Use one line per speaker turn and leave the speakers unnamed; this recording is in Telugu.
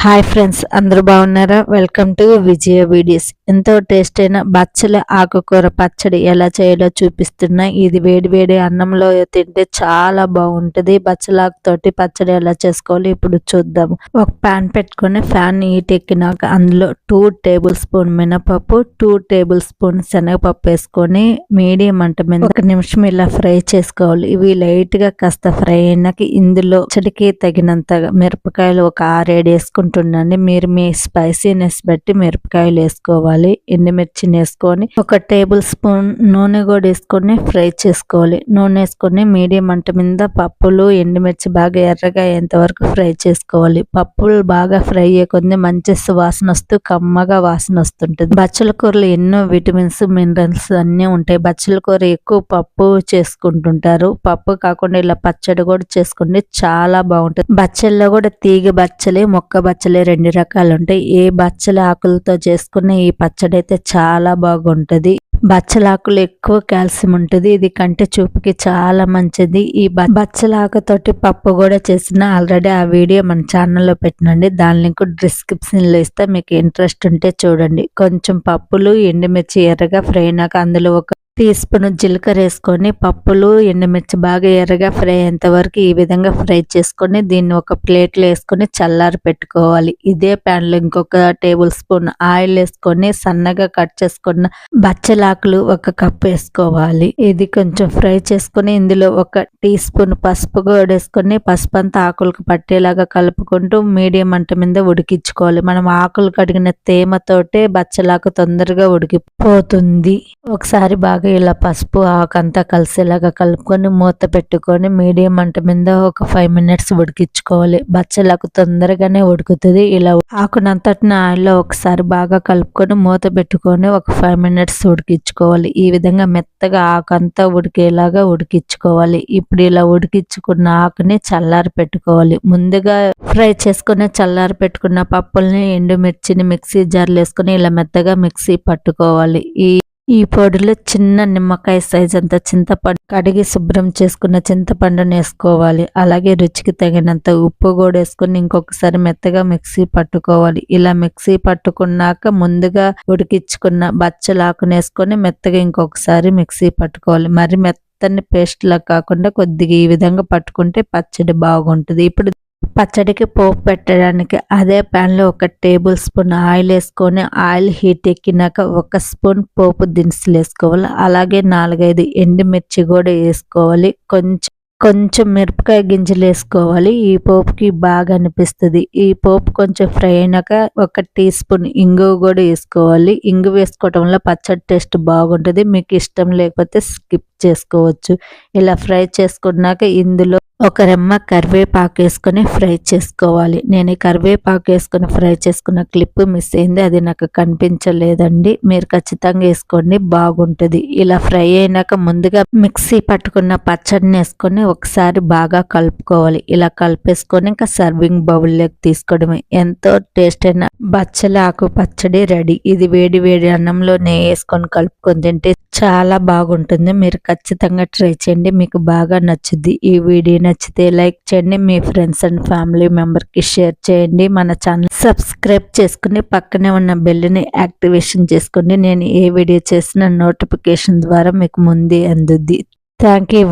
హాయ్ ఫ్రెండ్స్, అందరూ బాగున్నారా? Welcome to Vijaya videos. ఎంతో టేస్ట్ అయిన బచ్చల ఆకుకూర పచ్చడి ఎలా చేయాలో చూపిస్తున్నా. ఇది వేడి వేడి అన్నంలో తింటే చాలా బాగుంటుంది. బచ్చలాకుతోటి పచ్చడి ఎలా చేసుకోవాలి ఇప్పుడు చూద్దాము. ఒక ప్యాన్ పెట్టుకొని ఫ్యాన్ హీట్ ఎక్కినాక అందులో 2 టేబుల్ స్పూన్ మినపప్పు, 2 టేబుల్ స్పూన్ శనగపప్పు వేసుకొని మీడియం మంట మీద 1 నిమిషం ఇలా ఫ్రై చేసుకోవాలి. ఇవి లైట్ గా కాస్త ఫ్రై అయినాక ఇందులో పచ్చడికి తగినంతగా మిరపకాయలు ఒక 6-7 వేసుకుంటాం. మీరు మీ స్పైసీనెస్ బట్టి మిరపకాయలు వేసుకోవాలి. ఎండుమిర్చిని వేసుకొని 1 టేబుల్ స్పూన్ నూనె కూడా వేసుకొని ఫ్రై చేసుకోవాలి. నూనె వేసుకొని మీడియం మంట మీద పప్పులు ఎండుమిర్చి బాగా ఎర్రగా అయ్యేంత వరకు ఫ్రై చేసుకోవాలి. పప్పులు బాగా ఫ్రై అయ్యే మంచి సువాసన వస్తూ కమ్మగా వాసన వస్తుంటుంది. బచ్చల కూరలో ఎన్నో విటమిన్స్ మినరల్స్ అన్నీ ఉంటాయి. బచ్చల కూర ఎక్కువ పప్పు చేసుకుంటుంటారు. పప్పు కాకుండా ఇలా పచ్చడి కూడా చేసుకుంటే చాలా బాగుంటుంది. బచ్చల్లో కూడా తీగ బచ్చలి, మొక్క బచ్చలి 2 రకాలు ఉంటాయి. ఏ బచ్చల ఆకులతో చేసుకున్న ఈ పచ్చడి అయితే చాలా బాగుంటది. బచ్చలాకులు ఎక్కువ కాల్షియం ఉంటుంది. ఇది కంటి చూపుకి చాలా మంచిది. ఈ బచ్చలాకుతోటి పప్పు కూడా చేసిన ఆల్రెడీ ఆ వీడియో మన ఛానల్లో పెట్టినండి. దాని లింక్ డిస్క్రిప్షన్ లో ఇస్తే మీకు ఇంట్రెస్ట్ ఉంటే చూడండి. కొంచెం పప్పులు ఎండుమిర్చి ఎర్రగా ఫ్రై అయినాక అందులో 1 టీ స్పూన్ జీలకర్ర వేసుకొని పప్పులు ఎండుమిర్చి బాగా ఎర్రగా ఫ్రై అయ్యేంత వరకు ఈ విధంగా ఫ్రై చేసుకొని దీన్ని ఒక ప్లేట్లో వేసుకొని చల్లారి పెట్టుకోవాలి. ఇదే ప్యాన్ లో ఇంకొక టేబుల్ స్పూన్ ఆయిల్ వేసుకొని సన్నగా కట్ చేసుకున్న బచ్చలాకులు 1 కప్ వేసుకోవాలి. ఇది కొంచెం ఫ్రై చేసుకొని ఇందులో 1 టీ స్పూన్ పసుపు కూడా వేసుకొని పసుపు అంతా ఆకులకు పట్టేలాగా కలుపుకుంటూ మీడియం మంట మీద ఉడికించుకోవాలి. మనం ఆకులు కడిగిన తేమతోటే బచ్చలాకు తొందరగా ఉడికిపోతుంది. ఒకసారి బాగా ఇలా పసుపు ఆకంతా కలిసేలాగా కలుపుకొని మూత పెట్టుకొని మీడియం మంట మీద ఒక 5 మినిట్స్ ఉడికించుకోవాలి. బచ్చలకు తొందరగానే ఉడుకుతుంది. ఇలా ఆకునంతటిని ఆయిల్లో ఒకసారి బాగా కలుపుకొని మూత పెట్టుకొని ఒక 5 మినిట్స్ ఉడికించుకోవాలి. ఈ విధంగా మెత్తగా ఆకంతా ఉడికేలాగా ఉడికించుకోవాలి. ఇప్పుడు ఇలా ఉడికించుకున్న ఆకుని చల్లారి పెట్టుకోవాలి. ముందుగా ఫ్రై చేసుకుని చల్లారి పెట్టుకున్న పప్పుల్ని ఎండుమిర్చిని మిక్సీ జార్లో వేసుకొని ఇలా మెత్తగా మిక్సీ పట్టుకోవాలి. ఈ పొడిలో చిన్న నిమ్మకాయ సైజ్ అంత చింతపండు కడిగి శుభ్రం చేసుకున్న చింతపండుని వేసుకోవాలి. అలాగే రుచికి తగినంత ఉప్పు కూడా వేసుకొని ఇంకొకసారి మెత్తగా మిక్సీ పట్టుకోవాలి. ఇలా మిక్సీ పట్టుకున్నాక ముందుగా ఉడికించుకున్న బచ్చలాకుని వేసుకొని మెత్తగా ఇంకొకసారి మిక్సీ పట్టుకోవాలి. మరి మెత్తని పేస్ట్ లా కాకుండా కొద్దిగా ఈ విధంగా పట్టుకుంటే పచ్చడి బాగుంటుంది. ఇప్పుడు పచ్చడికి పోపు పెట్టడానికి అదే ప్యాన్ లో 1 టేబుల్ స్పూన్ ఆయిల్ వేసుకొని ఆయిల్ హీట్ ఎక్కినాక 1 స్పూన్ పోపు దినుసులు వేసుకోవాలి. అలాగే 4-5 ఎండుమిర్చి కూడా వేసుకోవాలి. కొంచెం మిరపకాయ గింజలు వేసుకోవాలి. ఈ పోపుకి బాగా అనిపిస్తుంది. ఈ పోపు కొంచెం ఫ్రై అయినాక 1 టీ స్పూన్ ఇంగువ కూడా వేసుకోవాలి. ఇంగువ వేసుకోవటం వల్ల పచ్చడి టేస్ట్ బాగుంటుంది. మీకు ఇష్టం లేకపోతే స్కిప్ చేసుకోవచ్చు. ఇలా ఫ్రై చేసుకున్నాక ఇందులో 1 రెమ్మ కరివేపాకు వేసుకొని ఫ్రై చేసుకోవాలి. నేను ఈ కరివేపాకు వేసుకొని ఫ్రై చేసుకున్న క్లిప్ మిస్ అయింది. అది నాకు కనిపించలేదండి. మీరు ఖచ్చితంగా వేసుకోండి, బాగుంటుంది. ఇలా ఫ్రై అయినాక ముందుగా మిక్సీ పట్టుకున్న పచ్చడిని వేసుకొని ఒకసారి బాగా కలుపుకోవాలి. ఇలా కలిపేసుకొని ఇంకా సర్వింగ్ బౌల్లోకి తీసుకోవడమే. ఎంతో టేస్ట్ అయిన బచ్చల ఆకు పచ్చడి రెడీ. ఇది వేడి వేడి అన్నంలో నెయ్యి వేసుకొని కలుపుకొని తింటే చాలా బాగుంటుంది. మీరు ఖచ్చితంగా ట్రై చేయండి, మీకు బాగా నచ్చుద్ది. ఈ వీడియో నచ్చితే లైక్ చేయండి, మీ ఫ్రెండ్స్ అండ్ ఫ్యామిలీ మెంబర్కి షేర్ చేయండి. మన ఛానల్ సబ్స్క్రైబ్ చేసుకుని పక్కనే ఉన్న బెల్ని యాక్టివేషన్ చేసుకోండి. నేను ఏ వీడియో చేసిన నోటిఫికేషన్ ద్వారా మీకు ముందే అందుద్ది. Thank you.